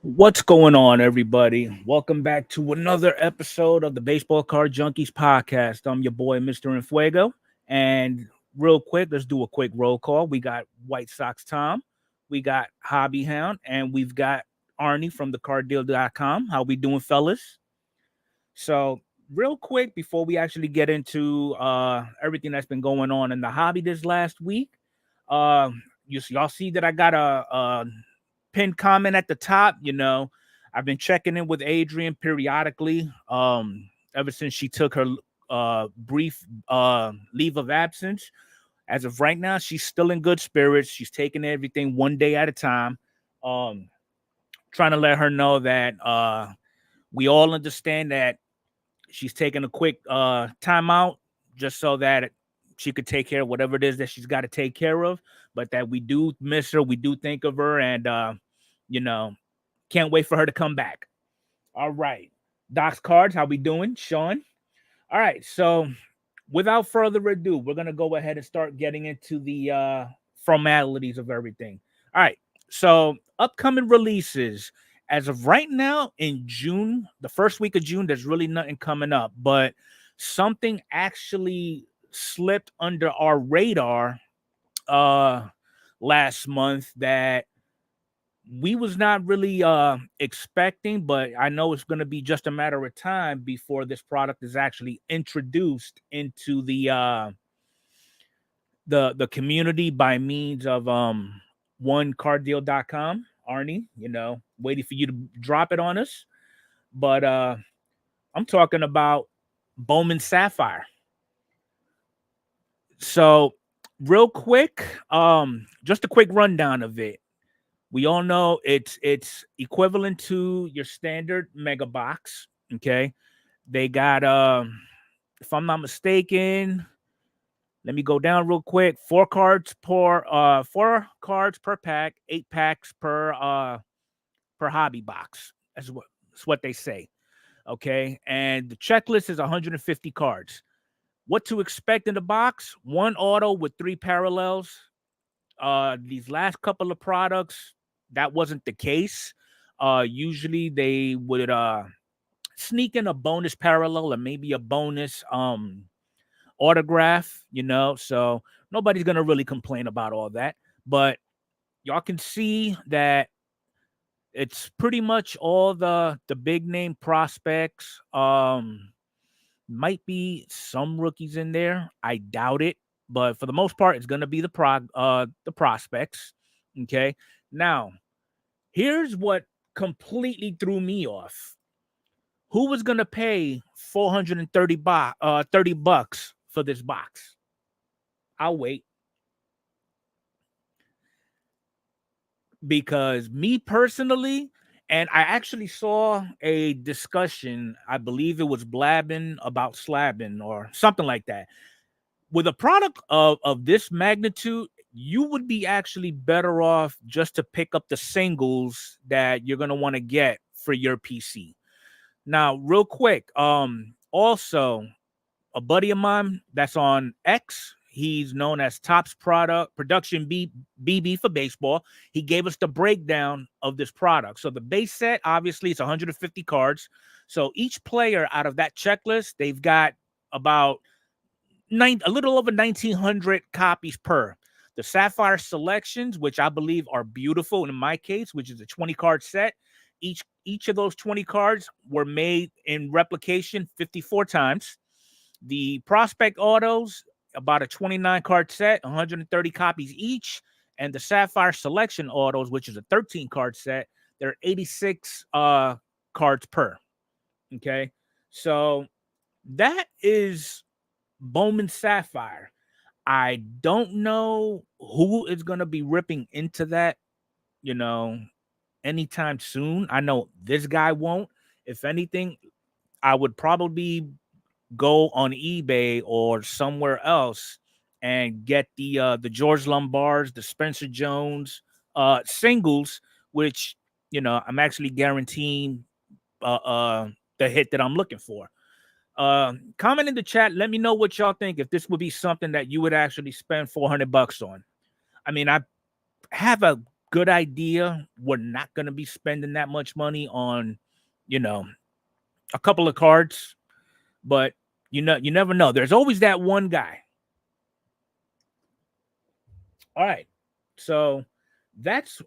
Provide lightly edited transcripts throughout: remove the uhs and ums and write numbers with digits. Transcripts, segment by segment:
What's going on, everybody? Welcome back to another episode of the Baseball Card Junkies podcast. I'm your boy, Mr. Infuego. And real quick, let's do a quick roll call. We got White Sox Tom, we got Hobby Hound, and we've got Arnie from thecarddeal.com. How we doing, fellas? So, real quick, before we actually get into everything that's been going on in the hobby this last week, uh, y'all see that I got a pinned comment at the top. I've been checking in with Adrian periodically. Ever since she took her brief leave of absence. As of right now, she's still in good spirits. She's taking everything one day at a time. Um, Trying to let her know that we all understand that she's taking a quick timeout just so that she could take care of whatever it is that she's got to take care of, but that we do miss her, we do think of her, and you know, can't wait for her to come back. All right. Doc's Cards, how we doing? Sean? All right. So without further ado, we're gonna go ahead and start getting into the formalities of everything. All right. So upcoming releases. As of right now, in June, the first week of June, there's really nothing coming up, but something actually slipped under our radar uh last month that we was not really expecting, but I know it's going to be just a matter of time before this product is actually introduced into the community by means of onecarddeal.com. Arnie, waiting for you to drop it on us, but I'm talking about Bowman Sapphire. So real quick, just a quick rundown of it. We all know it's equivalent to your standard mega box. Okay. They got if I'm not mistaken, let me go down real quick. Four cards per pack, 8 packs per hobby box. That's what they say. Okay. And the checklist is 150 cards. What to expect in the box? One auto with 3 parallels. These last couple of products, that wasn't the case. Usually they would sneak in a bonus parallel or maybe a bonus autograph, so nobody's gonna really complain about all that. But y'all can see that it's pretty much all the big name prospects. Might be some rookies in there. I doubt it, but for the most part, it's gonna be the prospects. Okay. Now, here's what completely threw me off. Who was gonna pay 30 bucks for this box? I'll wait. Because me personally, and I actually saw a discussion, I believe it was blabbing about slabbing or something like that. With a product of this magnitude, you would be actually better off just to pick up the singles that you're gonna want to get for your PC. Now, real quick, also a buddy of mine that's on X. He's known as Tops Product Production BB for baseball. He gave us the breakdown of this product. So the base set, obviously, it's 150 cards. So each player out of that checklist, they've got about a little over 1,900 copies per. The Sapphire selections, which I believe are beautiful in my case, which is a 20 card set. Each of those 20 cards were made in replication 54 times. The prospect autos, about a 29 card set, 130 copies each. And the Sapphire selection autos, which is a 13 card set, they're 86 cards per. Okay. So that is Bowman Sapphire. I don't know who is going to be ripping into that, you know, anytime soon. I know this guy won't. If anything, I would probably go on eBay or somewhere else and get the George Lombards, the Spencer Jones singles, which I'm actually guaranteeing the hit that I'm looking for. Comment in the chat. Let me know what y'all think. If this would be something that you would actually spend 400 bucks on. I mean, I have a good idea. We're not going to be spending that much money on, you know, a couple of cards, but you never know. There's always that one guy. All right. So that's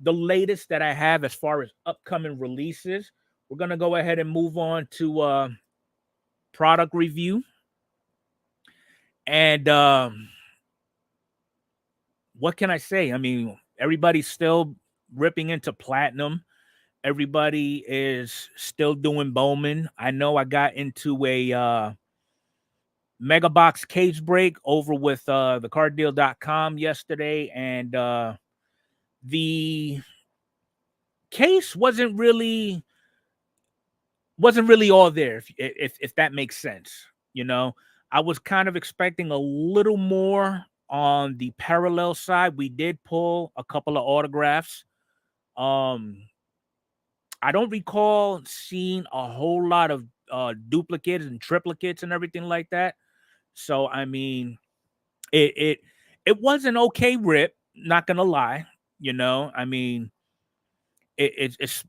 the latest that I have as far as upcoming releases. We're going to go ahead and move on to product review. And what can I say? I mean, everybody's still ripping into platinum. Everybody is still doing Bowman. I know I got into a mega box cage break over with the carddeal.com yesterday, and the case wasn't really all there, if that makes sense. You know, I was kind of expecting a little more on the parallel side. We did pull a couple of autographs. I don't recall seeing a whole lot of duplicates and triplicates and everything like that. So I mean, it was an okay rip, not gonna lie. You know, I mean, it's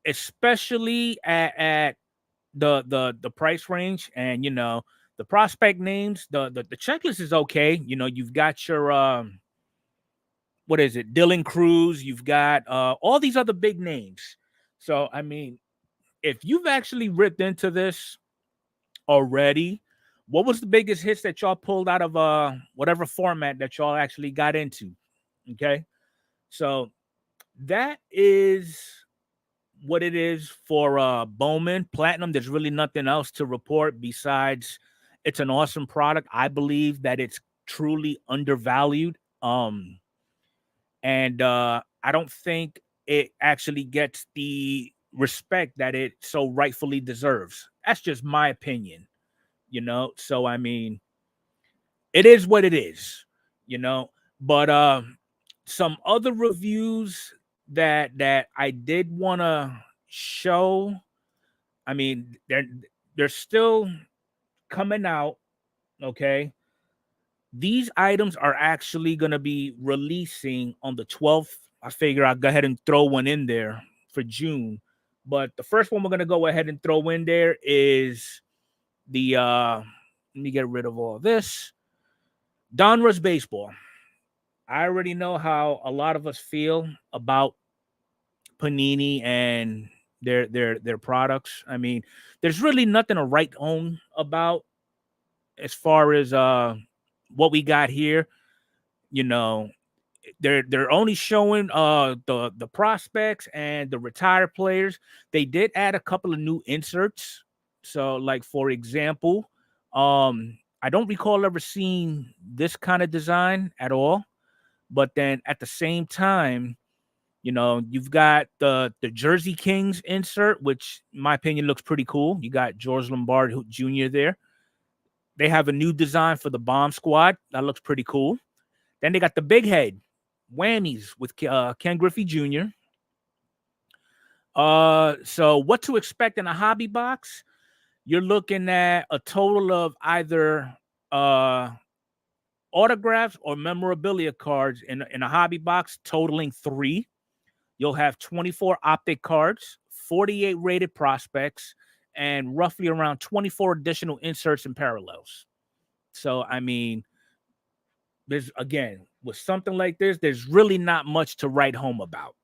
especially at the price range, and you know, the prospect names, the checklist is okay. You know, you've got your what is it, Dylan Cruz, you've got all these other big names. So I mean, if you've actually ripped into this already, what was the biggest hits that y'all pulled out of whatever format that y'all actually got into? Okay, so that is what it is for Bowman Platinum. There's really nothing else to report besides it's an awesome product. I believe that it's truly undervalued. And I don't think it actually gets the respect that it so rightfully deserves. That's just my opinion, you know. So I mean, it is what it is, you know. But some other reviews that I did want to show. I mean, they're still coming out. Okay, these items are actually going to be releasing on the 12th. I figure I'll go ahead and throw one in there for June. But the first one we're going to go ahead and throw in there is the let me get rid of all this. Donruss Baseball. I already know how a lot of us feel about Panini and their products. I mean, there's really nothing to write home about as far as what we got here. You know, they're only showing the prospects and the retired players. They did add a couple of new inserts. So, like for example, I don't recall ever seeing this kind of design at all. But then at the same time, you know, you've got the Jersey Kings insert, which in my opinion looks pretty cool. You got George Lombard Jr. there. They have a new design for the Bomb Squad. That looks pretty cool. Then they got the big head whammies with Ken Griffey Jr. So what to expect in a hobby box? You're looking at a total of either autographs or memorabilia cards in a hobby box, totaling 3. You'll have 24 optic cards, 48 rated prospects, and roughly around 24 additional inserts and parallels. So, I mean, there's, again, with something like this, there's really not much to write home about.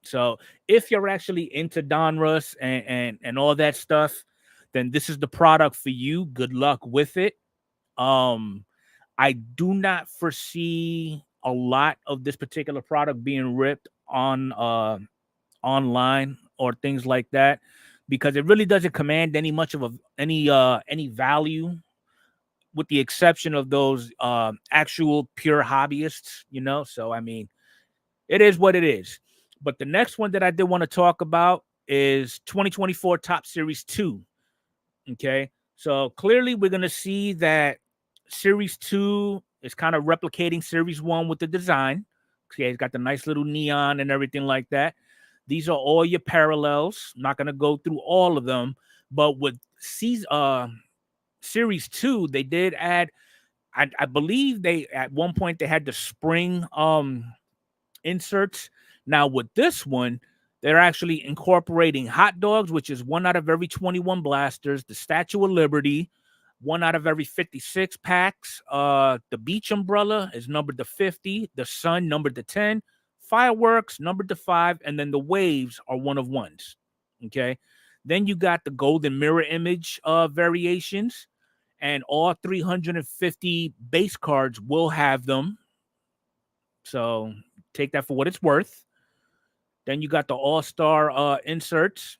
So if you're actually into Donruss and all that stuff, then this is the product for you. Good luck with it. I do not foresee a lot of this particular product being ripped on online or things like that, because it really doesn't command any value, with the exception of those actual pure hobbyists, you know. So I mean, it is what it is. But the next one that I did want to talk about is 2024 Top Series 2. Okay. So clearly we're going to see that Series 2 is kind of replicating Series 1 with the design. Okay, it's got the nice little neon and everything like that. These are all your parallels. I'm not going to go through all of them, but with Series 2, they did add, I believe they at one point they had the spring inserts. Now with this one, they're actually incorporating hot dogs, which is 1 out of every 21 blasters, the Statue of Liberty, 1 out of every 56 packs. The beach umbrella is numbered to 50, the sun numbered to 10, fireworks numbered to 5, and then the waves are 1 of 1s. Okay. Then you got the golden mirror image variations, and all 350 base cards will have them. So take that for what it's worth. Then you got the all-star inserts.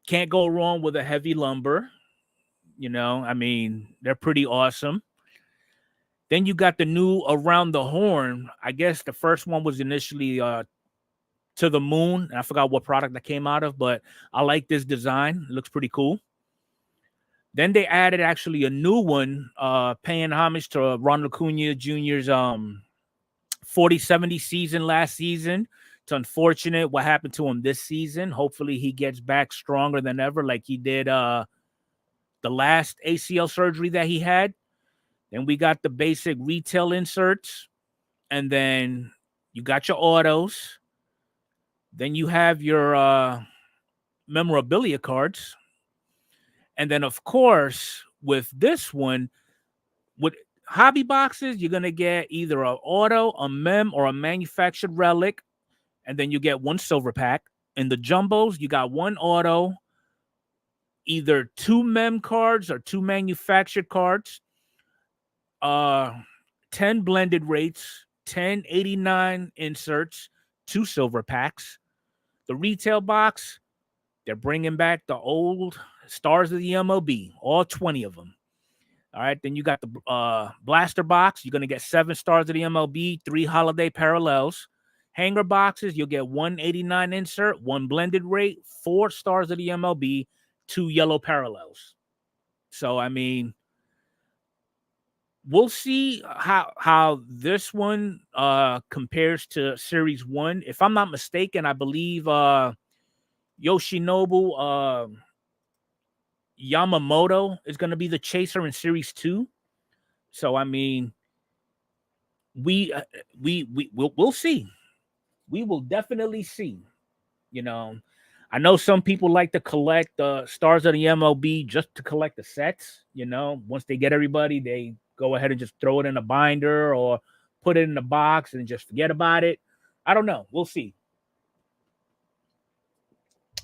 Can't go wrong with a heavy lumber. I mean, they're pretty awesome. Then you got the new Around the Horn. I guess the first one was initially To the Moon. I forgot what product that came out of, but I like this design. It looks pretty cool. Then they added actually a new one, paying homage to Ronald Acuna Jr.'s 40-70 season last season. It's unfortunate what happened to him this season. Hopefully he gets back stronger than ever, like he did the last ACL surgery that he had. Then we got the basic retail inserts, and then you got your autos. Then you have your memorabilia cards. And then, of course, with this one, with hobby boxes, you're going to get either an auto, a mem, or a manufactured relic. And then you get 1 silver pack. In the jumbos, you got 1 auto, either 2 mem cards or 2 manufactured cards, 10 blended rates, 10 89 inserts, 2 silver packs. The retail box, they're bringing back the old stars of the MLB, all 20 of them. All right, then you got the blaster box. You're going to get 7 stars of the MLB, 3 holiday parallels. Hanger boxes, you'll get 189 insert, 1 blended rate, 4 stars of the MLB, 2 yellow parallels. So, I mean, we'll see how this one compares to Series 1. If I'm not mistaken, I believe Yoshinobu Yamamoto is going to be the chaser in Series 2. So, I mean, we'll see. We will definitely see. I know some people like to collect the stars of the MLB just to collect the sets. Once they get everybody, they go ahead and just throw it in a binder or put it in a box and just forget about it. I don't know. We'll see.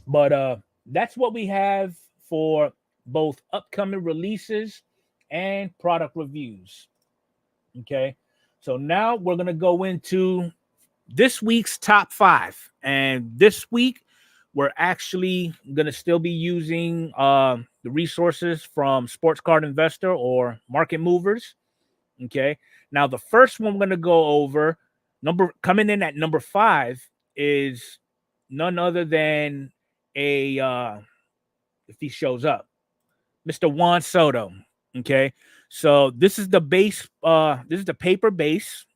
But that's what we have for both upcoming releases and product reviews. Okay. So now we're going to go into this week's top 5. And this week, we're actually going to still be using the resources from Sports Card Investor or Market Movers. Okay. Now, the first one we're going to go over, coming in at number 5, is none other than if he shows up, Mr. Juan Soto. Okay. So this is the base. This is the paper base.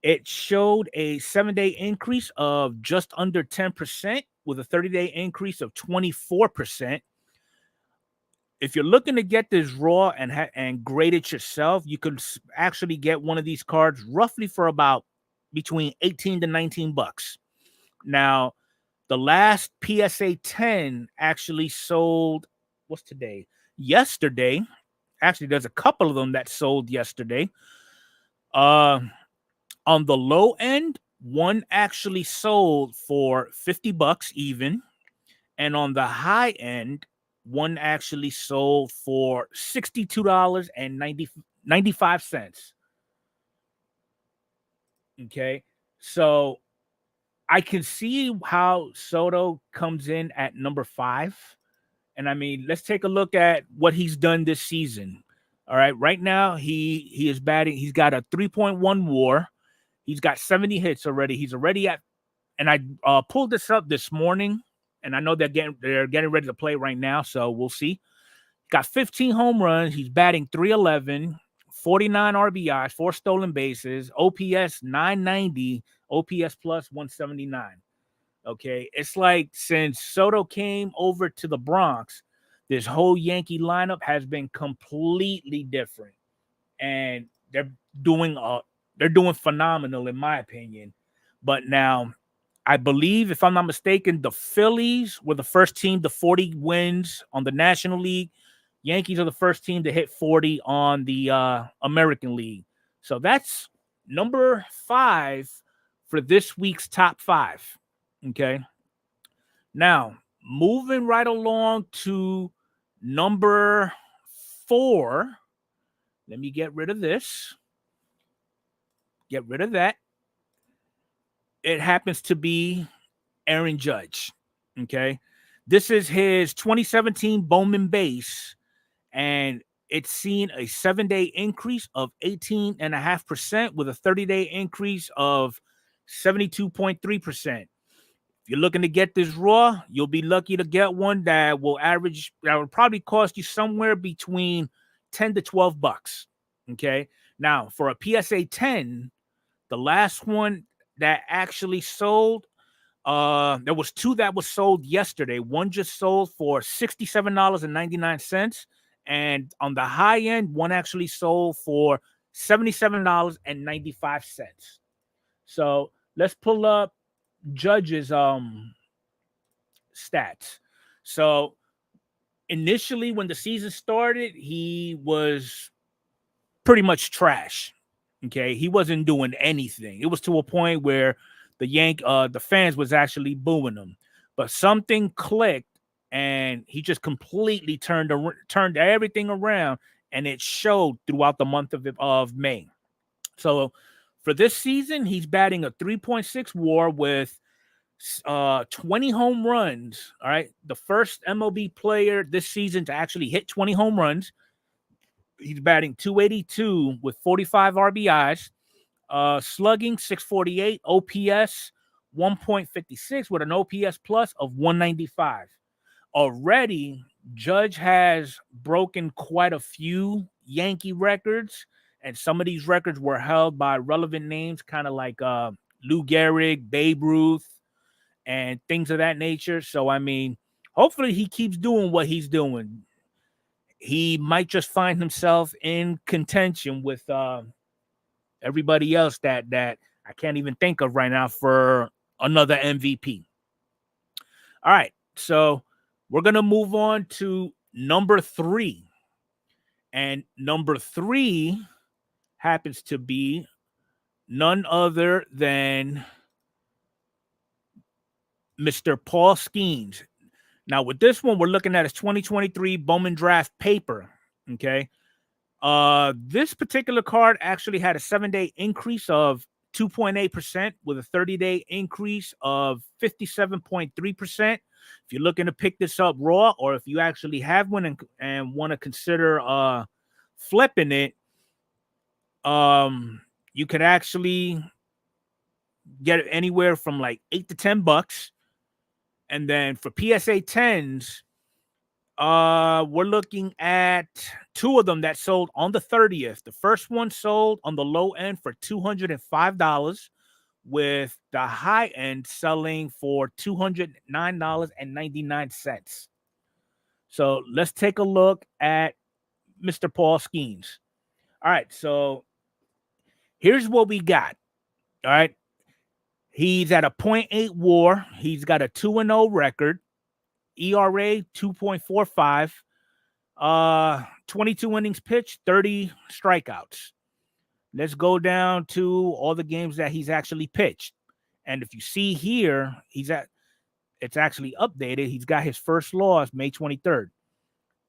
It showed a 7-day increase of just under 10% with a 30-day increase of 24%. If you're looking to get this raw and grade it yourself, you can actually get one of these cards roughly for about between 18 to 19 bucks. Now, the last PSA 10 actually sold, what's today? Yesterday. Actually, there's a couple of them that sold yesterday. On the low end, one actually sold for 50 bucks even. And on the high end, one actually sold for $62.95. Okay. So I can see how Soto comes in at number 5. And I mean, let's take a look at what he's done this season. All right. Right now, he is batting. He's got a 3.1 WAR. He's got 70 hits already. He's already at, and I pulled this up this morning, and I know they're getting ready to play right now, so we'll see. Got 15 home runs. He's batting 311, 49 RBIs, 4 stolen bases, OPS 990, OPS plus 179. Okay, it's like since Soto came over to the Bronx, this whole Yankee lineup has been completely different, and they're doing phenomenal in my opinion. But now, I believe, if I'm not mistaken, the Phillies were the first team to 40 wins on the National League. Yankees are the first team to hit 40 on the American League. So that's number 5 for this week's top 5. Okay. Now, moving right along to number 4. Let me get rid of this. Get rid of that. It happens to be Aaron Judge. Okay. This is his 2017 Bowman base, and it's seen a 7-day increase of 18.5% with a 30-day increase of 72.3%. If you're looking to get this raw, you'll be lucky to get one that will probably cost you somewhere between 10 to 12 bucks. Okay. Now, for a PSA 10, the last one that actually sold, there was 2 that was sold yesterday. One just sold for $67.99. And on the high end, one actually sold for $77.95. So let's pull up Judge's stats. So initially, when the season started, he was pretty much trash. Okay, he wasn't doing anything. It was to a point where the fans was actually booing him. But something clicked, and he just completely turned everything around, and it showed throughout the month of May. So for this season, he's batting a 3.6 WAR with 20 home runs. All right, the first MLB player this season to actually hit 20 home runs. He's batting 282 with 45 RBIs, slugging 648, OPS 1.56 with an OPS plus of 195. Already, Judge has broken quite a few Yankee records, and some of these records were held by relevant names, kind of like Lou Gehrig, Babe Ruth, and things of that nature. So, I mean, hopefully he keeps doing what he's doing. He might just find himself in contention with everybody else that I can't even think of right now for another MVP. All right, so we're gonna move on to number 3, and number 3 happens to be none other than Mr. Paul Skeens. Now, with this one, we're looking at his 2023 Bowman Draft paper. Okay. This particular card actually had a 7-day increase of 2.8% with a 30-day increase of 57.3%. If you're looking to pick this up raw, or if you actually have one and want to consider flipping it, you could actually get it anywhere from like $8 to $10. And then for PSA 10s, we're looking at 2 of them that sold on the 30th. The first one sold on the low end for $205, with the high end selling for $209.99. So let's take a look at Mr. Paul Skeens. All right, so here's what we got. All right. He's at a 0.8 WAR. He's got a 2-0 record. ERA 2.45. 22 innings pitched, 30 strikeouts. Let's go down to all the games that he's actually pitched. And if you see here, it's actually updated. He's got his first loss May 23rd.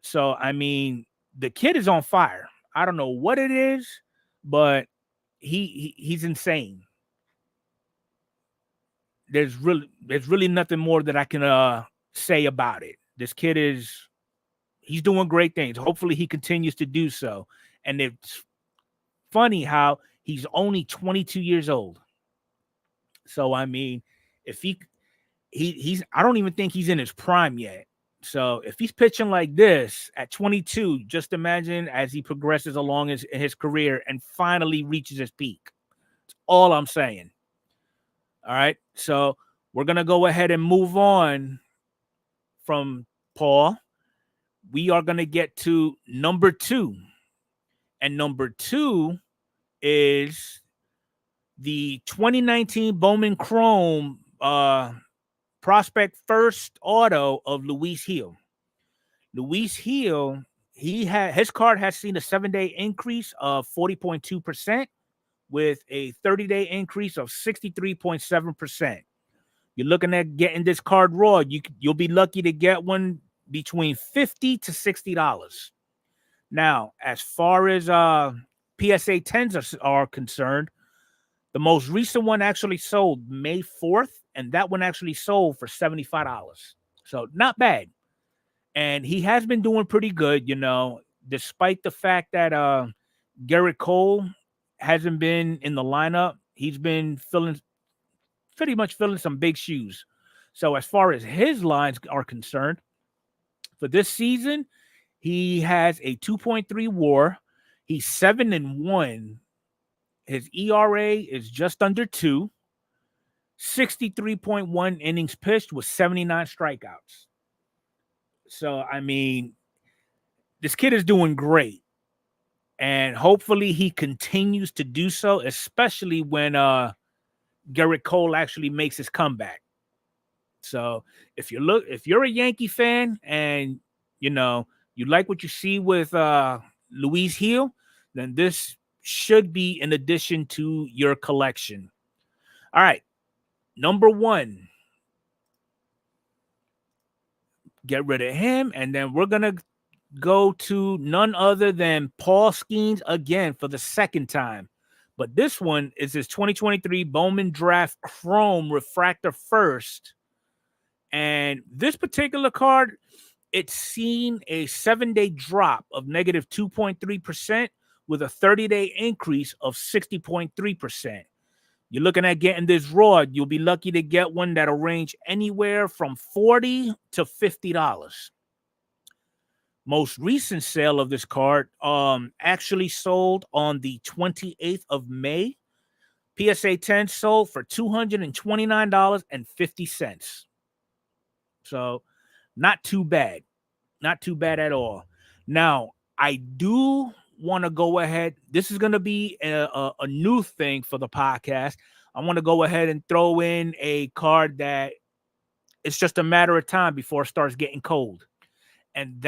So, I mean, the kid is on fire. I don't know what it is, but he's insane. There's really nothing more that I can say about it. This kid he's doing great things. Hopefully he continues to do so. And it's funny how he's only 22 years old. So, I mean, if he's I don't even think he's in his prime yet. So if he's pitching like this at 22, just imagine as he progresses along his career and finally reaches his peak. That's all I'm saying. All right. So we're going to go ahead and move on from Paul. We are going to get to number 2. And number 2 is the 2019 Bowman Chrome prospect first auto of Luis Gil. Luis Gil, his card has seen a 7-day increase of 40.2% with a 30-day increase of 63.7%. You're looking at getting this card raw. You'll be lucky to get one between $50 to $60. Now, as far as PSA 10s are concerned, the most recent one actually sold May 4th, and that one actually sold for $75. So not bad. And he has been doing pretty good, despite the fact that Garrett Cole hasn't been in the lineup. He's been pretty much filling some big shoes. So as far as his lines are concerned, for this season, he has a 2.3 WAR. He's 7-1. His ERA is just under 2. 63.1 innings pitched with 79 strikeouts. So, I mean, this kid is doing great. And hopefully he continues to do so, especially when Garrett Cole actually makes his comeback. So if you're a Yankee fan and you like what you see with Luis Gil, then this should be in addition to your collection. All right, number 1. Get rid of him, and then we're gonna go to none other than Paul Skeens again for the second time. But this one is his 2023 Bowman Draft Chrome Refractor First. And this particular card, it's seen a 7-day drop of negative 2.3% with a 30-day increase of 60.3%. You're looking at getting this raw. You'll be lucky to get one that'll range anywhere from $40 to $50. Most recent sale of this card actually sold on the 28th of May. PSA 10 sold for $229.50. So not too bad. Not too bad at all. Now, I do want to go ahead. This is going to be a new thing for the podcast. I want to go ahead and throw in a card that it's just a matter of time before it starts getting cold. And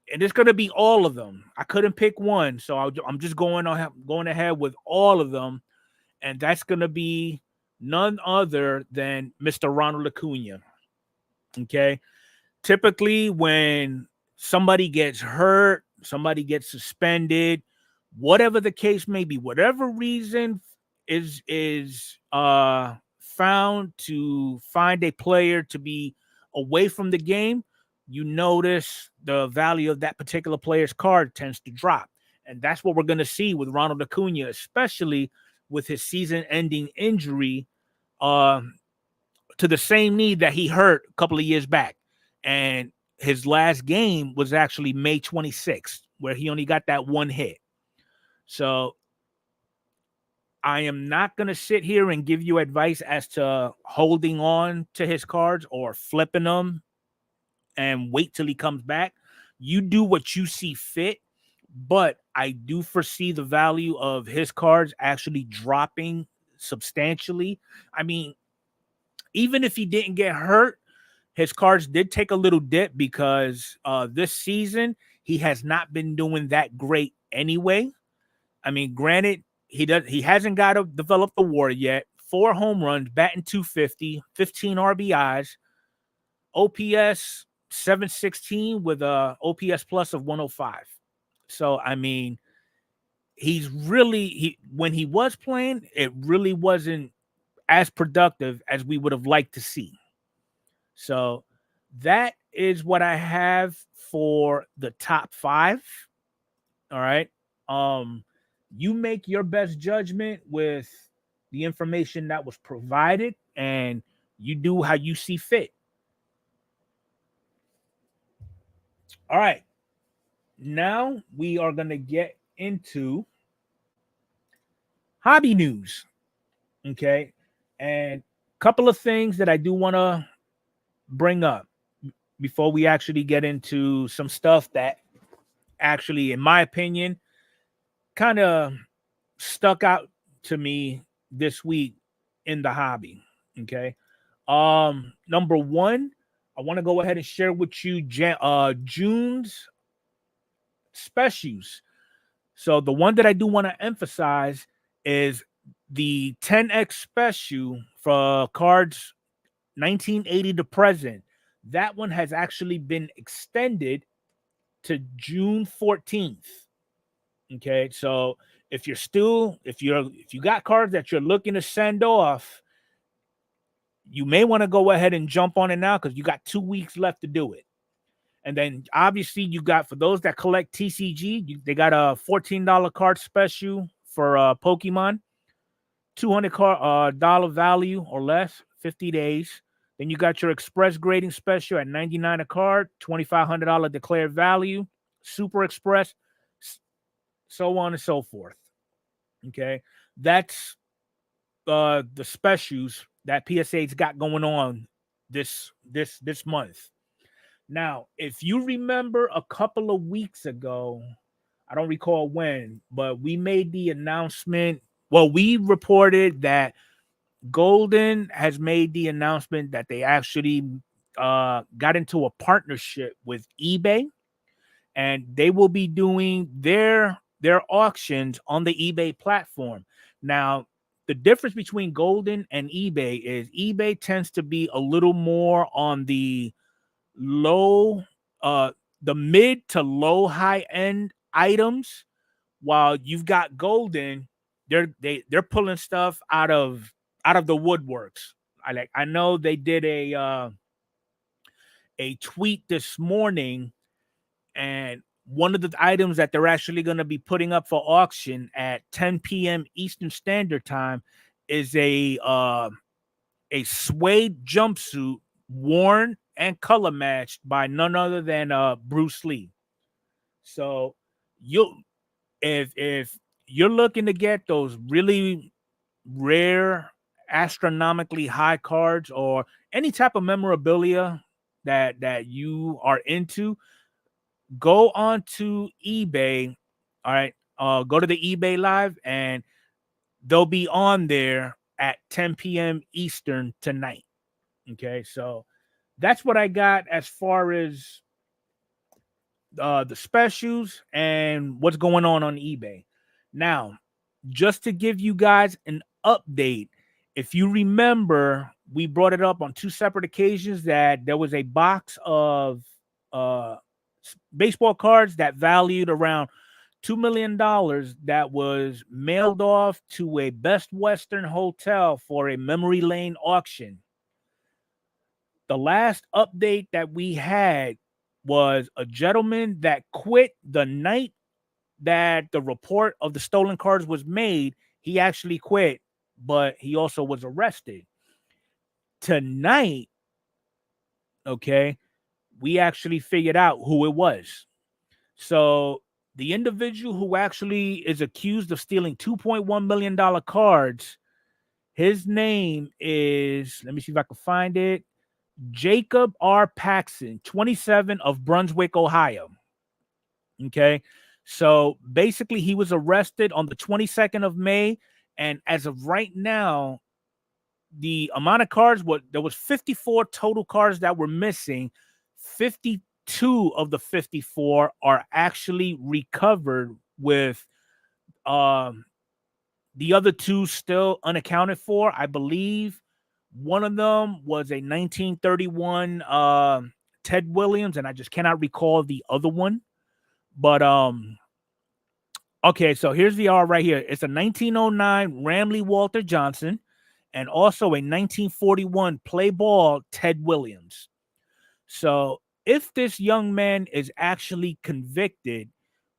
it's going to be all of them. I couldn't pick one, so I'm just going ahead with all of them. And that's going to be none other than Mr. Ronald Acuna. Okay. Typically, when somebody gets hurt, somebody gets suspended, whatever the case may be, whatever reason is found to find a player to be away from the game, you notice the value of that particular player's card tends to drop. And that's what we're going to see with Ronald Acuna, especially with his season-ending injury to the same knee that he hurt a couple of years back. And his last game was actually May 26th, where he only got that one hit. So I am not going to sit here and give you advice as to holding on to his cards or flipping them and wait till he comes back. You do what you see fit, but I do foresee the value of his cards actually dropping substantially. I mean, even if he didn't get hurt, his cards did take a little dip because this season he has not been doing that great anyway. I mean, granted, he hasn't got to develop the WAR yet. 4 home runs, batting .250, 15 RBIs, OPS 716 with a OPS plus of 105. So I mean, when he was playing, it really wasn't as productive as we would have liked to see. So that is what I have for the top 5. All right. You make your best judgment with the information that was provided, and you do how you see fit. All right. Now we are going to get into hobby news. Okay. And a couple of things that I do want to bring up before we actually get into some stuff that actually, in my opinion, kind of stuck out to me this week in the hobby. Okay. Number one, I want to go ahead and share with you June's specials. So the one that I do want to emphasize is the 10x special for cards 1980 to present. That one has actually been extended to June 14th. Okay, so if you got cards that you're looking to send off, you may want to go ahead and jump on it now because you got 2 weeks left to do it. And then obviously you got, for those that collect TCG, they got a $14 card special for Pokemon, $200 dollar value or less, 50 days. Then you got your express grading special at $99 a card, $2,500 declared value, super express, so on and so forth. Okay, that's the specials that PSA's got going on this month. Now, if you remember a couple of weeks ago, I don't recall when, but we made the announcement. Well, we reported that Golden has made the announcement that they actually got into a partnership with eBay, and they will be doing their auctions on the eBay platform. Now, the difference between Golden and eBay is eBay tends to be a little more on the low, the mid to low high end items, while you've got Golden, they're pulling stuff out of the woodworks. I know they did a tweet this morning, and one of the items that they're actually going to be putting up for auction at 10 p.m. Eastern Standard Time is a suede jumpsuit worn and color matched by none other than Bruce Lee. So you if you're looking to get those really rare, astronomically high cards or any type of memorabilia that you are into, go on to eBay. All right. Go to the eBay live and they'll be on there at 10 p.m. Eastern tonight. Okay. So that's what I got as far as the specials and what's going on eBay. Now, just to give you guys an update, if you remember, we brought it up on two separate occasions that there was a box of uh, baseball cards that valued around $2 million that was mailed off to a Best Western hotel for a memory lane auction. The last update that we had was a gentleman that quit the night that the report of the stolen cards was made. He actually quit, but he also was arrested. Tonight, okay, we actually figured out who it was. So the individual who actually is accused of stealing $2.1 million cards, his name is, let me see if I can find it, Jacob R. Paxson, 27, of Brunswick, Ohio. Okay. So basically, he was arrested on the 22nd of May. And as of right now, the amount of cards, there was 54 total cards that were missing. 52 of the 54 are actually recovered, with the other two still unaccounted for. I believe one of them was a 1931 Ted Williams, and I just cannot recall the other one. But okay, so here's the R right here. It's a 1909 Ramley Walter Johnson and also a 1941 play ball Ted Williams. So if this young man is actually convicted,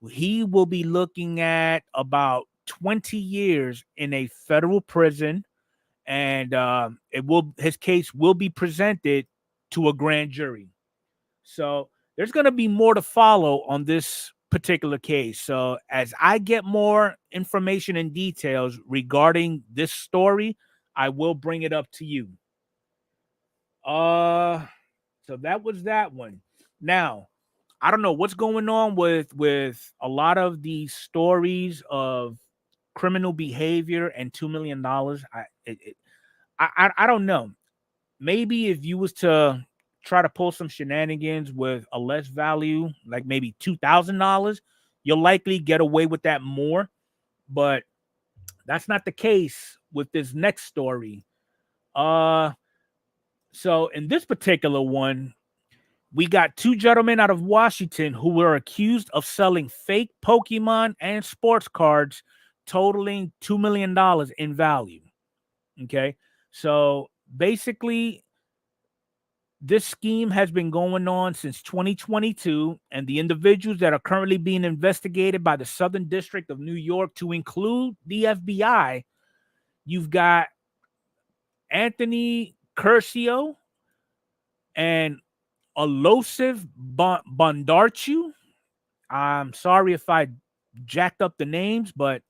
he will be looking at about 20 years in a federal prison, and his case will be presented to a grand jury. So there's going to be more to follow on this particular case. So as I get more information and details regarding this story, I will bring it up to you. So that was that one. Now, I don't know what's going on with a lot of these stories of criminal behavior and $2 million. I don't know. Maybe if you was to try to pull some shenanigans with a less value, like maybe $2,000, you'll likely get away with that more. But that's not the case with this next story. So in this particular one, we got two gentlemen out of Washington who were accused of selling fake Pokemon and sports cards totaling $2 million in value. Okay. So basically, this scheme has been going on since 2022, and the individuals that are currently being investigated by the Southern District of New York, to include the FBI, you've got Anthony Curcio and Alosif Bondarchu. I'm sorry if I jacked up the names, but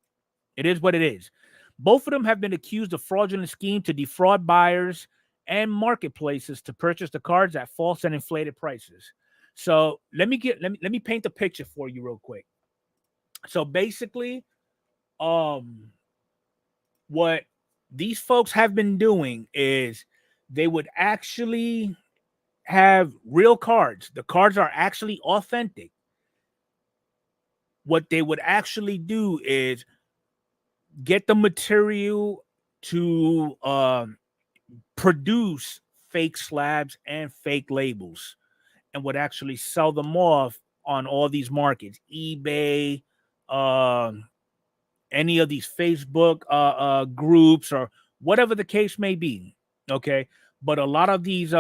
it is what it is. Both of them have been accused of fraudulent scheme to defraud buyers and marketplaces to purchase the cards at false and inflated prices. So let me paint the picture for you real quick. So basically, what these folks have been doing is they would actually have real cards. The cards are actually authentic. What they would actually do is get the material to produce fake slabs and fake labels, and would actually sell them off on all these markets, eBay, any of these Facebook groups, or whatever the case may be. Okay. But a lot of these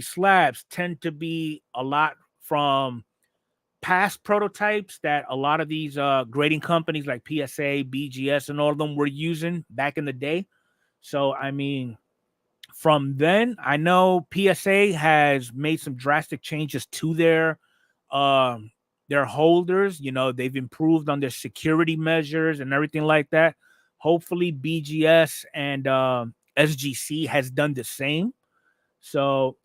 slabs tend to be a lot from past prototypes that a lot of these grading companies like PSA, BGS, and all of them were using back in the day. So, I mean, from then, I know PSA has made some drastic changes to their holders. You know, they've improved on their security measures and everything like that. Hopefully, BGS and SGC has done the same. So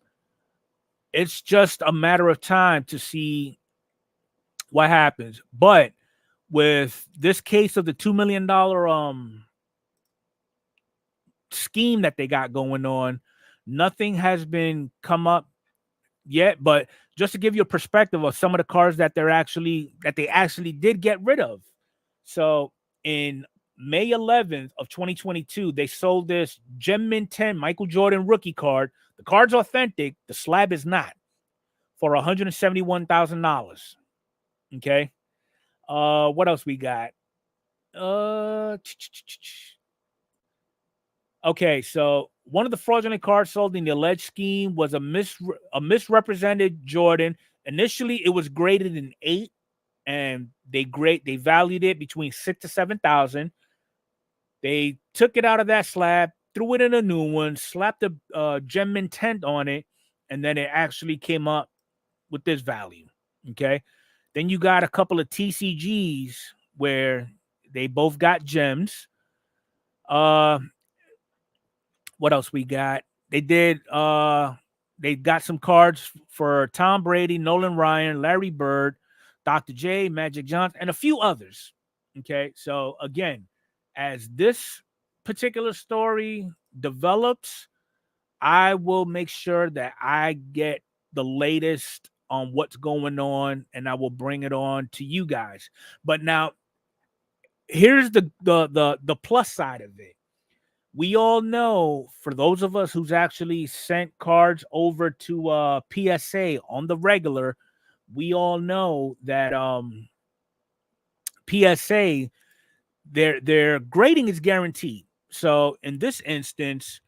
it's just a matter of time to see what happens. But with this case of the $2 million scheme that they got going on, nothing has been come up yet. But just to give you a perspective of some of the cards that they actually did get rid of. So in May 11th of 2022, they sold this Gem Mint 10 Michael Jordan rookie card. The card's authentic, the slab is not, for $171,000. Okay. What else we got? Okay, so one of the fraudulent cards sold in the alleged scheme was a misrepresented Jordan. Initially, it was graded an 8, and they valued it between 6 to 7,000. They took it out of that slab, threw it in a new one, slapped a gem intent on it, and then it actually came up with this value. Okay, then you got a couple of TCGs where they both got gems. What else we got? They got some cards for Tom Brady, Nolan Ryan, Larry Bird, Dr. J, Magic Johnson, and a few others. Okay, so again, as this particular story develops, I will make sure that I get the latest on what's going on, and I will bring it on to you guys. But now, here's the plus side of it. We all know, for those of us who's actually sent cards over to PSA on the regular, we all know that PSA, their grading is guaranteed. So in this instance,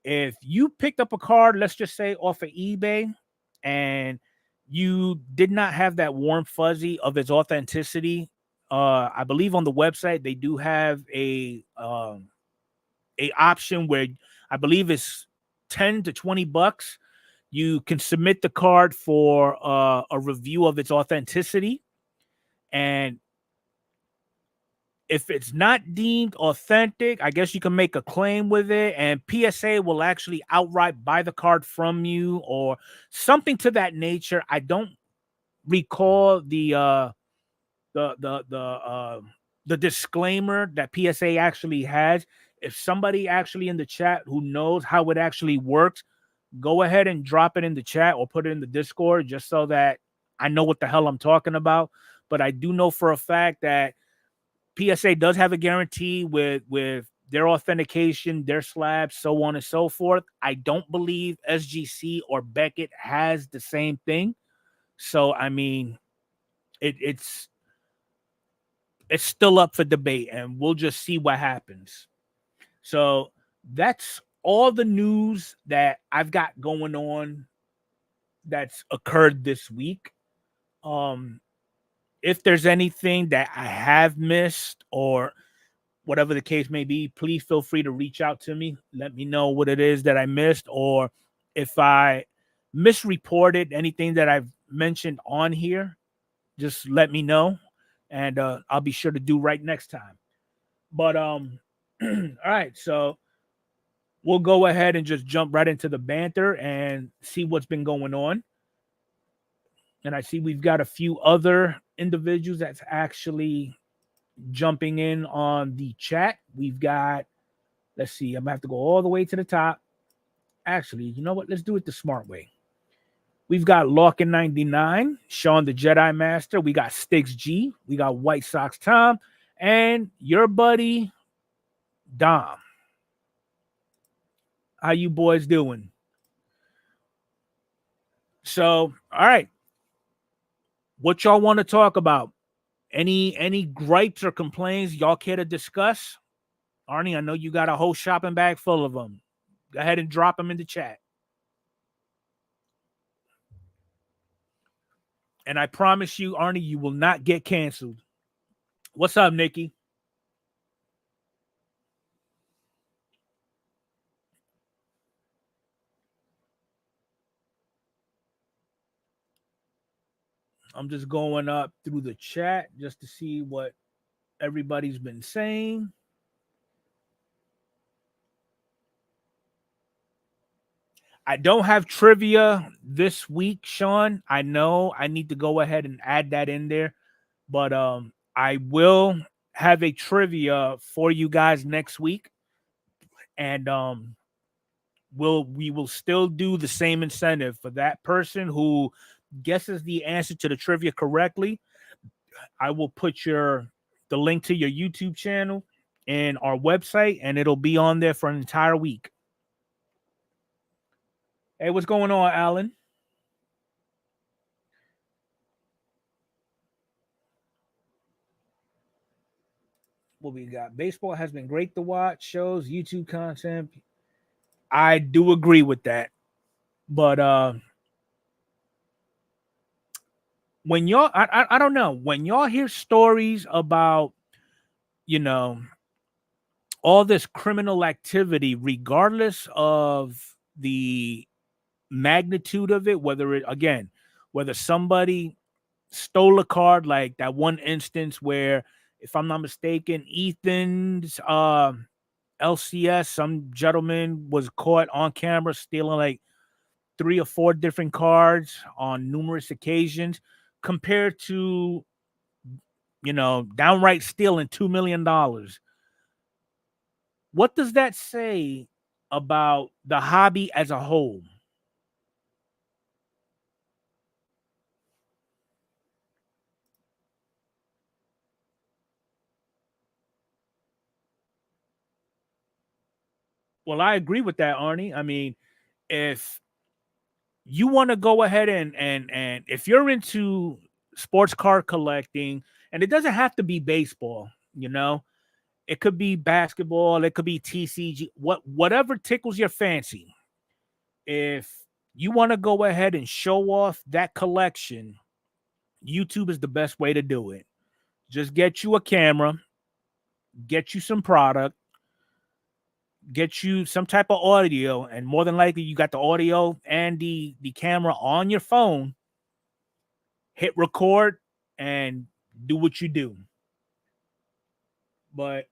if you picked up a card, let's just say off of eBay, and you did not have that warm fuzzy of its authenticity, I believe on the website they do have a option where I believe it's 10 to 20 bucks. You can submit the card for a review of its authenticity. And if it's not deemed authentic, I guess you can make a claim with it, and PSA will actually outright buy the card from you or something to that nature. I don't recall the the disclaimer that PSA actually has. If somebody actually in the chat who knows how it actually works, go ahead and drop it in the chat or put it in the Discord just so that I know what the hell I'm talking about. But I do know for a fact that PSA does have a guarantee with their authentication, their slabs, so on and so forth. I don't believe SGC or Beckett has the same thing. So I mean, it's still up for debate, and we'll just see what happens. So that's all the news that I've got going on that's occurred this week. If there's anything that I have missed or whatever the case may be, please feel free to reach out to me. Let me know what it is that I missed, or if I misreported anything that I've mentioned on here, just let me know, and I'll be sure to do right next time. But all right, so we'll go ahead and just jump right into the banter and see what's been going on. And I see we've got a few other individuals that's actually jumping in on the chat. We've got, let's see, I'm gonna have to go all the way to the top. Actually, you know what? Let's do it the smart way. We've got Larkin 99, Sean the Jedi Master. We got Sticks G. We got White Sox Tom, and your buddy Dom. How you boys doing? So, all right. What y'all want to talk about? Any gripes or complaints y'all care to discuss? Arnie, I know you got a whole shopping bag full of them. Go ahead and drop them in the chat. And I promise you, Arnie, you will not get canceled. What's up, Nikki? I'm just going up through the chat just to see what everybody's been saying. I don't have trivia this week, Sean. I know I need to go ahead and add that in there, but I will have a trivia for you guys next week, and we will still do the same incentive for that person who guesses the answer to the trivia correctly. I will put the link to your YouTube channel and our website, and it'll be on there for an entire week. Hey, what's going on, Alan? What we got? Baseball has been great to watch. Shows, YouTube content. I do agree with that. But when y'all, I don't know, when y'all hear stories about, you know, all this criminal activity, regardless of the magnitude of it, whether somebody stole a card, like that one instance where, if I'm not mistaken, Ethan's LCS, some gentleman was caught on camera stealing like 3 or 4 different cards on numerous occasions, compared to, downright stealing $2 million. What does that say about the hobby as a whole? Well, I agree with that, Arnie. I mean, if you want to go ahead and if you're into sports card collecting, and it doesn't have to be baseball, it could be basketball, it could be TCG, whatever tickles your fancy. If you want to go ahead and show off that collection, YouTube is the best way to do it. Just get you a camera, get you some product, get you some type of audio, and more than likely you got the audio and the camera on your phone. Hit record and do what you do. But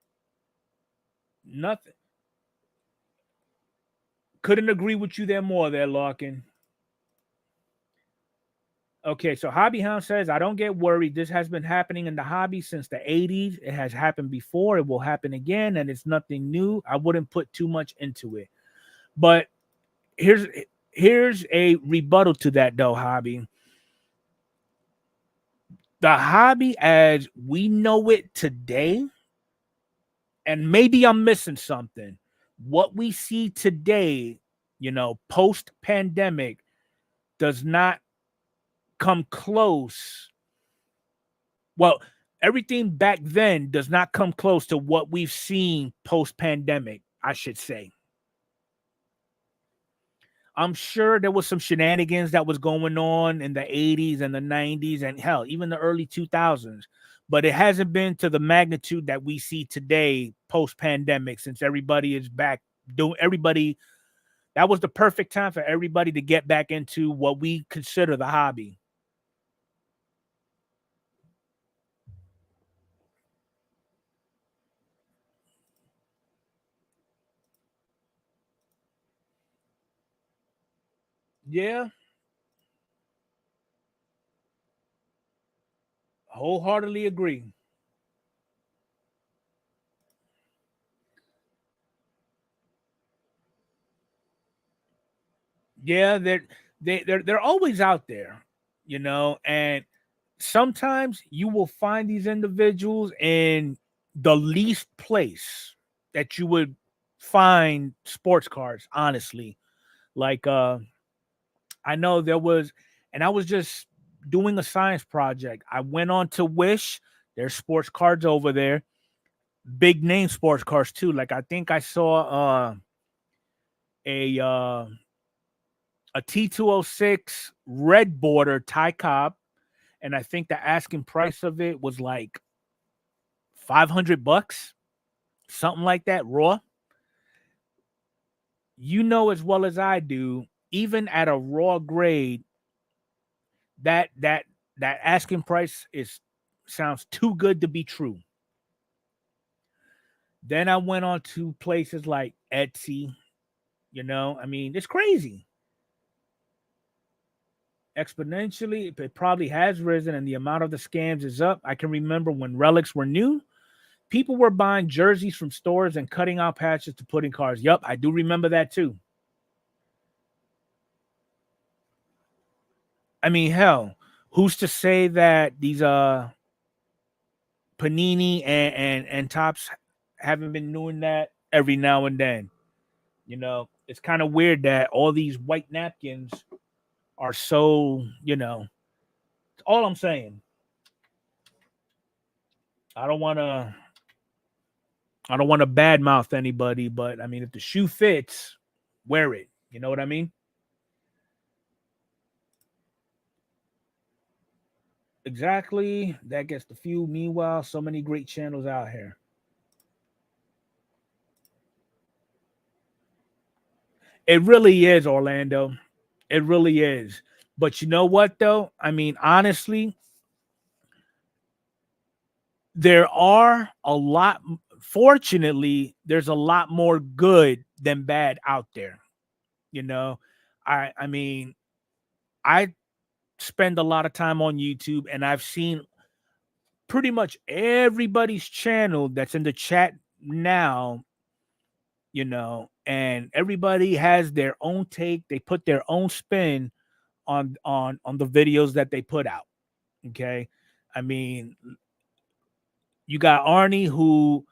nothing. Couldn't agree with you there more there, Larkin. Okay, so Hobby Hound says, I don't get worried. This has been happening in the hobby since the 80s. It has happened before. It will happen again, and it's nothing new. I wouldn't put too much into it. But here's here's a rebuttal to that though, Hobby. The hobby as we know it today, and maybe I'm missing something. What we see today, post pandemic, does not come close. Well, everything back then does not come close to what we've seen post pandemic, I should say. I'm sure there was some shenanigans that was going on in the 80s and the 90s and hell, even the early 2000s, but it hasn't been to the magnitude that we see today post pandemic, since everybody is back doing everybody. That was the perfect time for everybody to get back into what we consider the hobby. Yeah, wholeheartedly agree. Yeah, they're always out there, and sometimes you will find these individuals in the least place that you would find sports cars, honestly. Like I know there was, and I was just doing a science project. I went on to Wish, there's sports cards over there, big name sports cars too. Like I think I saw a uh a T206 red border Ty Cobb, and I think the asking price of it was like $500, something like that, raw. You know as well as I do, even at a raw grade, that asking price is sounds too good to be true. Then I went on to places like Etsy. I mean, it's crazy. Exponentially, it probably has risen, and the amount of the scams is up. I can remember when relics were new, people were buying jerseys from stores and cutting out patches to put in cars. Yup, I do remember that too. I mean, hell, who's to say that these Panini and Tops haven't been doing that every now and then? It's kind of weird that all these white napkins are so, all I'm saying. I don't want to I don't want to badmouth anybody, but I mean, if the shoe fits, wear it. You know what I mean? Exactly. That gets the few. Meanwhile, so many great channels out here. It really is, Orlando. It really is. But you know what, though? I mean, honestly, there are a lot. Fortunately, there's a lot more good than bad out there. You know, I mean, I spend a lot of time on YouTube, and I've seen pretty much everybody's channel that's in the chat now, and everybody has their own take. They put their own spin on the videos that they put out. Okay. I mean, you got Arnie who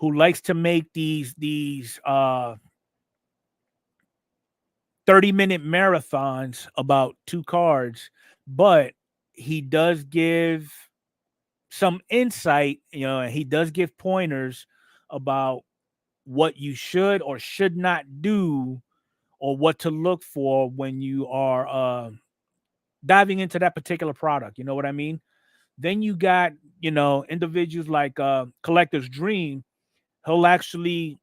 likes to make these 30-minute marathons about two cards, but he does give some insight, and he does give pointers about what you should or should not do, or what to look for when you are diving into that particular product. You know what I mean? Then you got, individuals like Collector's Dream. He'll actually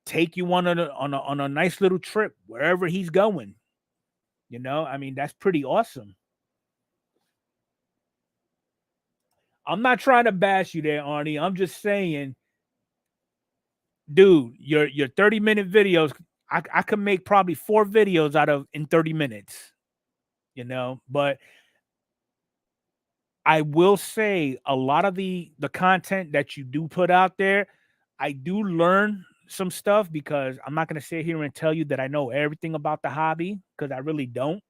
take you on a nice little trip wherever he's going. I mean, that's pretty awesome. I'm not trying to bash you there, Arnie. I'm just saying, dude, your 30-minute videos, I could make probably 4 videos out of in 30 minutes, but I will say a lot of the content that you do put out there, I do learn some stuff because I'm not going to sit here and tell you that I know everything about the hobby because I really don't.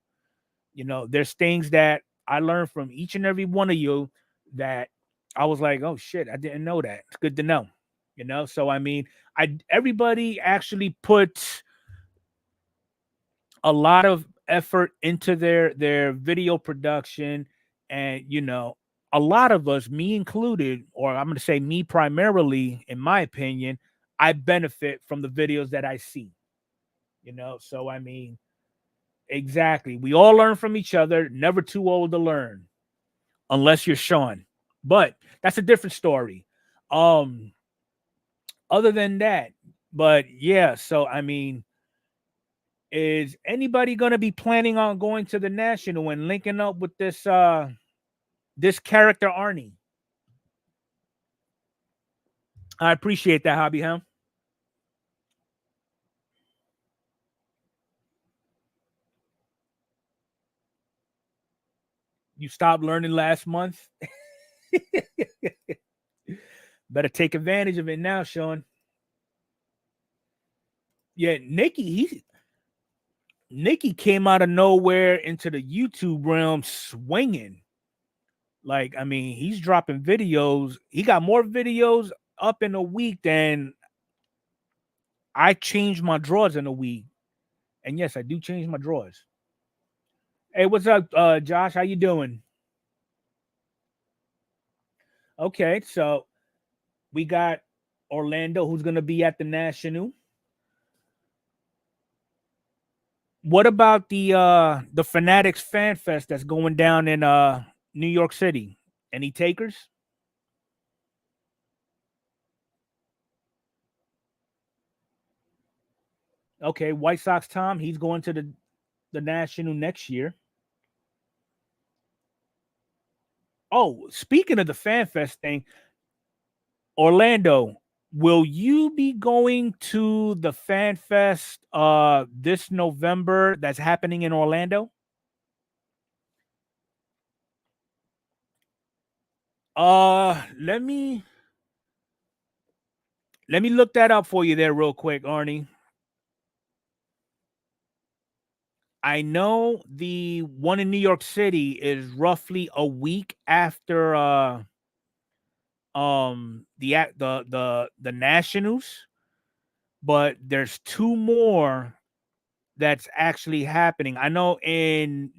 You know, there's things that I learned from each and every one of you that I was like, "Oh shit, I didn't know that." It's good to know. You know, so I mean, I everybody actually puts a lot of effort into their video production, and you know, a lot of us, me included, or I'm going to say me primarily, in my opinion, I benefit from the videos that I see. You know, so I mean, exactly, we all learn from each other. Never too old to learn, unless you're Sean, but that's a different story. um Other than that, but yeah, so I mean, is anybody going to be planning on going to the national and linking up with this character Arnie? I appreciate that, Hobby Ham. You stopped learning last month. Better take advantage of it now, Sean. Yeah, Nikki came out of nowhere into the YouTube realm swinging. Like, I mean, he's dropping videos. He got more videos up in a week than I changed my drawers in a week. And yes, I do change my drawers. Hey, what's up, Josh? How you doing? Okay, so we got Orlando, who's gonna be at the National. What about the Fanatics Fan Fest that's going down in New York City? Any takers? Okay, White Sox Tom, he's going to the National next year. Oh, speaking of the Fan Fest thing, Orlando, will you be going to the Fan Fest this November that's happening in Orlando? Let me look that up for you there real quick, Arnie. I know the one in New York City is roughly a week after the Nationals, but there's two more that's actually happening. I know in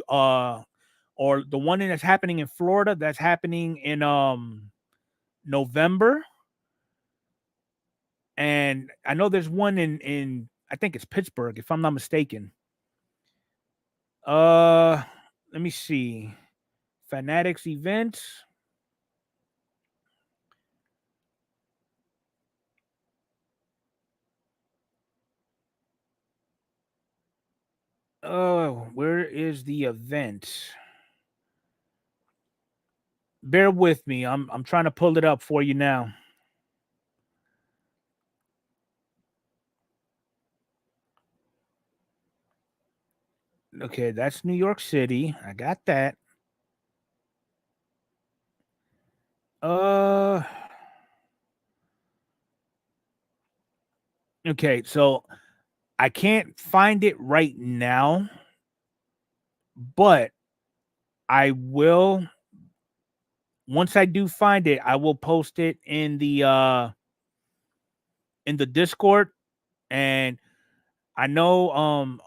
or the one that's happening in Florida that's happening in November, and I know there's one in I think it's Pittsburgh if I'm not mistaken. Uh Let me see. Fanatics events. Oh, where is the event? Bear with me. I'm trying to pull it up for you now. Okay, that's New York City. I got that. Uh okay, so I can't find it right now, but I will once I do find it, I will post it in the Discord, and I know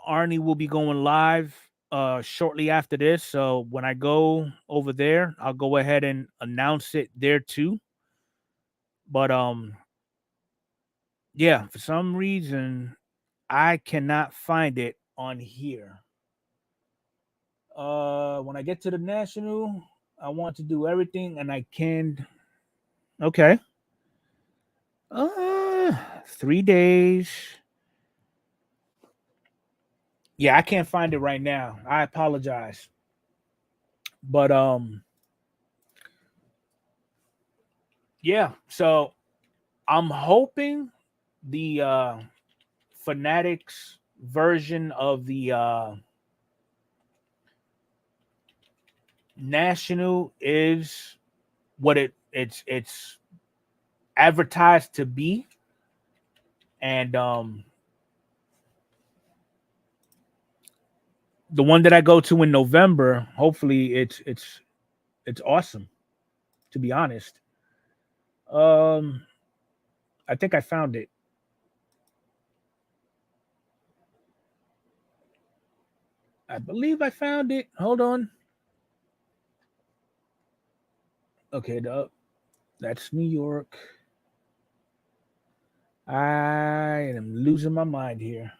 Arnie will be going live shortly after this. So when I go over there, I'll go ahead and announce it there too. But yeah, for some reason I cannot find it on here. When I get to the national, I want to do everything and I can. Okay. 3 days. Yeah, I can't find it right now. I apologize. But yeah, so I'm hoping the Fanatics version of national is what it's advertised to be, and the one that I go to in November, hopefully it's awesome. To be honest, um, I think I found it. I believe I found it. Hold on. Okay, that's New York. I am losing my mind here.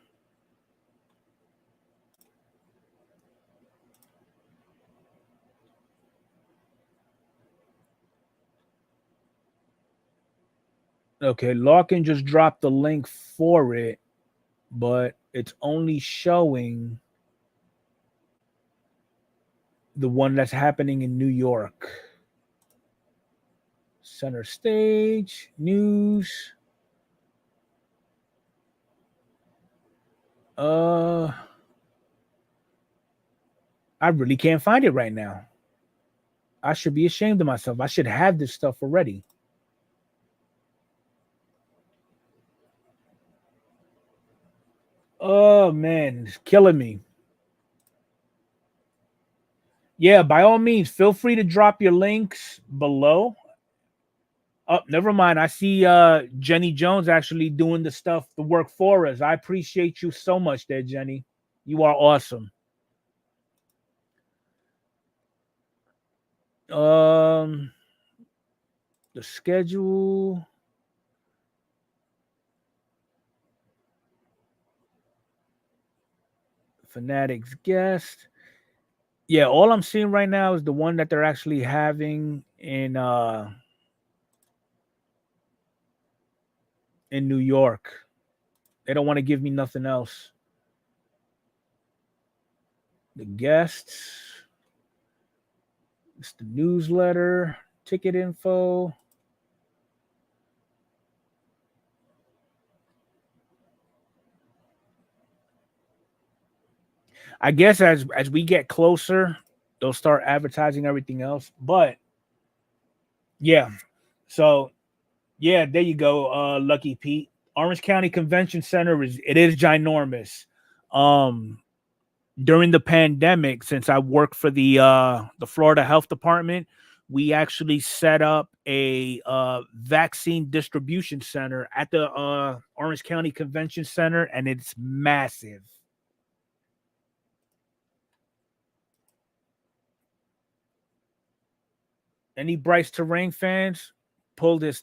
Okay, Larkin just dropped the link for it, but it's only showing the one that's happening in New York. Center stage, news. Uh, I really can't find it right now. I should be ashamed of myself. I should have this stuff already. Oh man, it's killing me. Yeah, by all means, feel free to drop your links below. Oh, never mind. I see Jenny Jones actually doing the work for us. I appreciate you so much there, Jenny. You are awesome. Um the schedule, Fanatics guest. Yeah, all I'm seeing right now is the one that they're actually having in New York. They don't want to give me nothing else. The guests, it's the newsletter, ticket info. I guess as we get closer, they'll start advertising everything else. But yeah, so yeah, there you go, Lucky Pete. Orange County Convention Center is ginormous. Um, During the pandemic, since I work for the Florida Health Department, we actually set up a vaccine distribution center at the Orange County Convention Center, and it's massive. Any Bryce Terrain fans? Pull this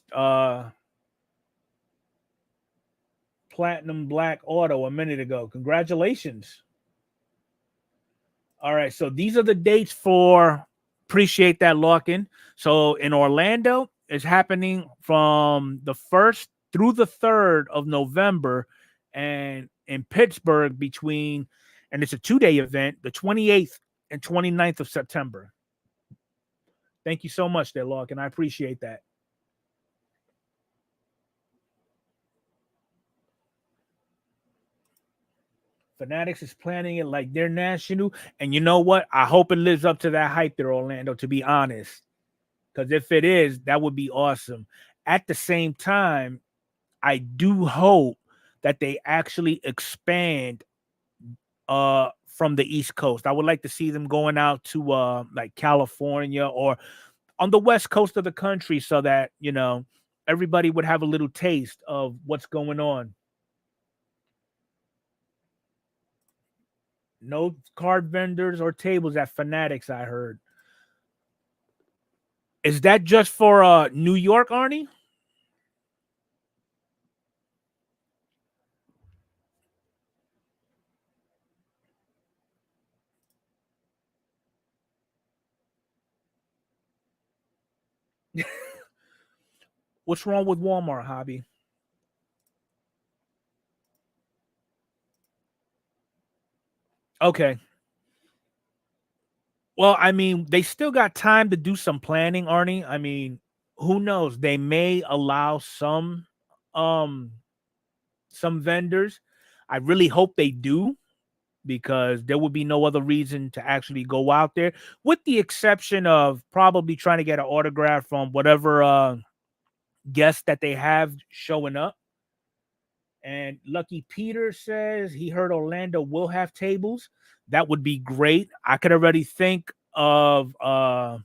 platinum black auto a minute ago. Congratulations. All right, so these are the dates for appreciate that lock-in. So in Orlando, it's happening from the 1st through the 3rd of November, and in Pittsburgh and it's a 2-day event, the 28th and 29th of September. Thank you so much there, Lock, and I appreciate that. Fanatics is planning it like they're national. And you know what? I hope it lives up to that hype there, Orlando, to be honest. Because if it is, that would be awesome. At the same time, I do hope that they actually expand from the East Coast. I would like to see them going out to like California or on the West Coast of the country so that, everybody would have a little taste of what's going on. No card vendors or tables at Fanatics, I heard. Is that just for New York, Arnie? What's wrong with Walmart, Hobby? Okay. Well, I mean, they still got time to do some planning, Arnie. I mean, who knows? They may allow um some vendors. I really hope they do, because there would be no other reason to actually go out there, with the exception of probably trying to get an autograph from whatever guest that they have showing up. And Lucky Peter says he heard Orlando will have tables. That would be great. I could already think of a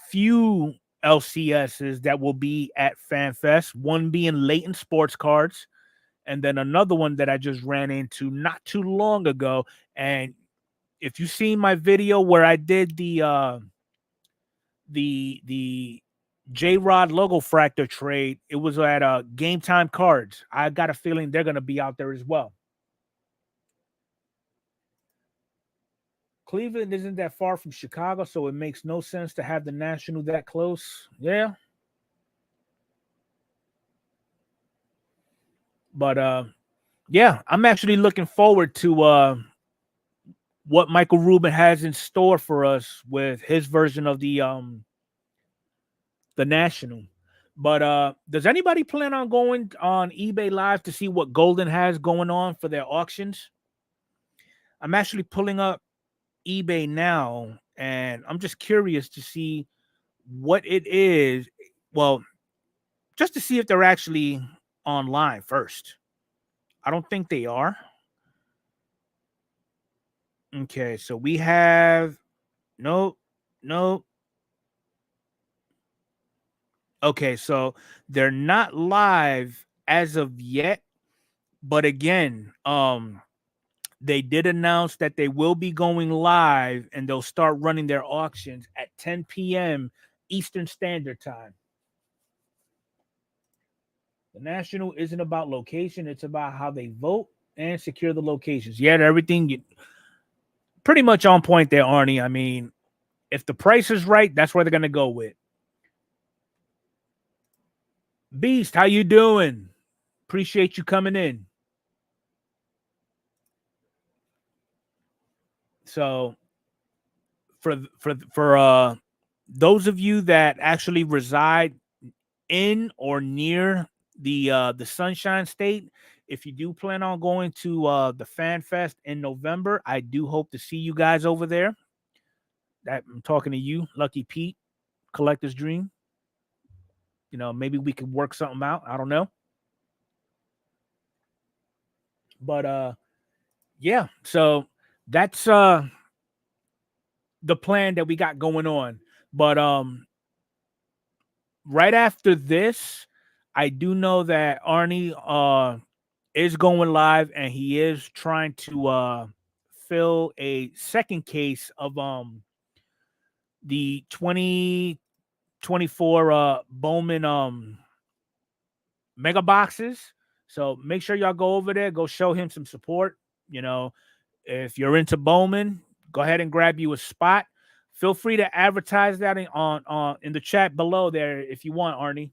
few LCSs that will be at FanFest, one being Leighton Sports Cards, and then another one that I just ran into not too long ago. And if you seen my video where I did the J-Rod logo fractor trade, it was at Game Time Cards. I got a feeling they're gonna be out there as well. Cleveland isn't that far from Chicago, so it makes no sense to have the National that close. Yeah. But yeah, I'm actually looking forward to what Michael Rubin has in store for us with his version of the National. But does anybody plan on going on eBay Live to see what Golden has going on for their auctions? I'm actually pulling up eBay now, and I'm just curious to see what it is. Well, just to see if they're actually online first. I don't think they are. Okay, so we have nope. Okay, so they're not live as of yet, but again, they did announce that they will be going live and they'll start running their auctions at 10 p.m. Eastern Standard Time. The National isn't about location, it's about how they vote and secure the locations. Yeah, everything pretty much on point there, Arnie. I mean, if the price is right, that's where they're going to go with. Beast, how you doing? Appreciate you coming in. So for those of you that actually reside in or near the Sunshine State, if you do plan on going to the Fan Fest in November, I do hope to see you guys over there. I'm talking to you, Lucky Pete, Collector's Dream. You know, maybe we could work something out. I don't know. But yeah, so that's the plan that we got going on. But right after this, I do know that Arnie is going live and he is trying to fill a second case of the 2024 Bowman mega boxes. So make sure y'all go over there, go show him some support. You know, if you're into Bowman, go ahead and grab you a spot. Feel free to advertise that in the chat below there if you want, Arnie.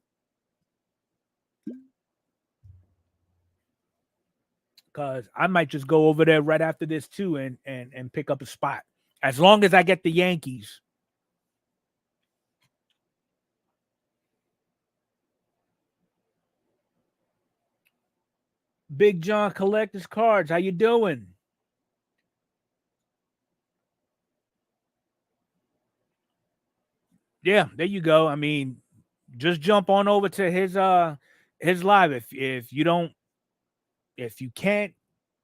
Because I might just go over there right after this too and pick up a spot. As long as I get the Yankees. Big John Collector's Cards, how you doing? Yeah, there you go. I mean, just jump on over to his live if you can't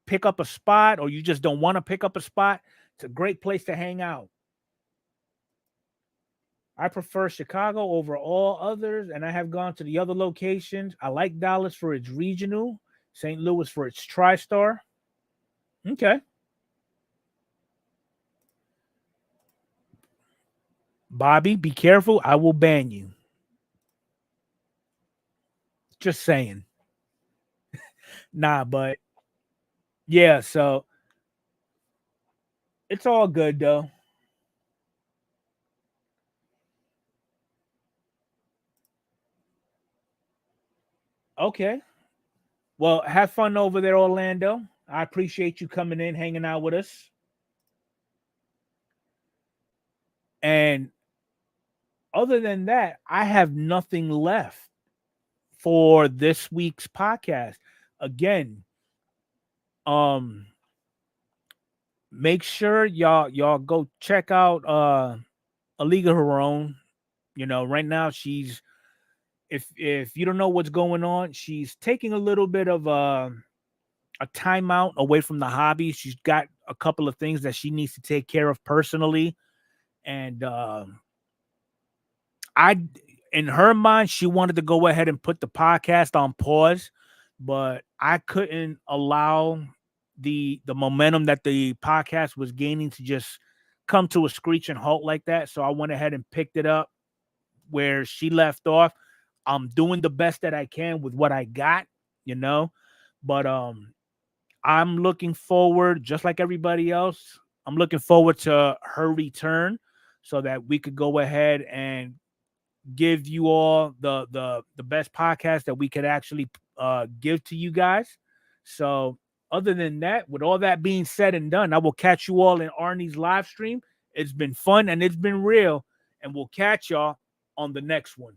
pick up a spot or you just don't want to pick up a spot. It's a great place to hang out. I prefer Chicago over all others, and I have gone to the other locations. I like Dallas for its regional, St. Louis for its TriStar. Okay. Bobby, be careful. I will ban you. Just saying. Nah, but yeah, so it's all good though. Okay. Well, have fun over there, Orlando. I appreciate you coming in, hanging out with us. And other than that, I have nothing left for this week's podcast. Again, make sure y'all go check out A League of Her Own. You know, right now she's, if you don't know what's going on, she's taking a little bit of a timeout away from the hobby. She's got a couple of things that she needs to take care of personally, and I, in her mind, she wanted to go ahead and put the podcast on pause, but I couldn't allow the momentum that the podcast was gaining to just come to a screeching halt like that. So I went ahead and picked it up where she left off. I'm doing the best that I can with what I got, you know. But I'm looking forward, just like everybody else. I'm looking forward to her return so that we could go ahead and give you all the best podcast that we could actually give to you guys. So other than that, with all that being said and done, I will catch you all in Arnie's live stream. It's been fun and it's been real, and we'll catch y'all on the next one.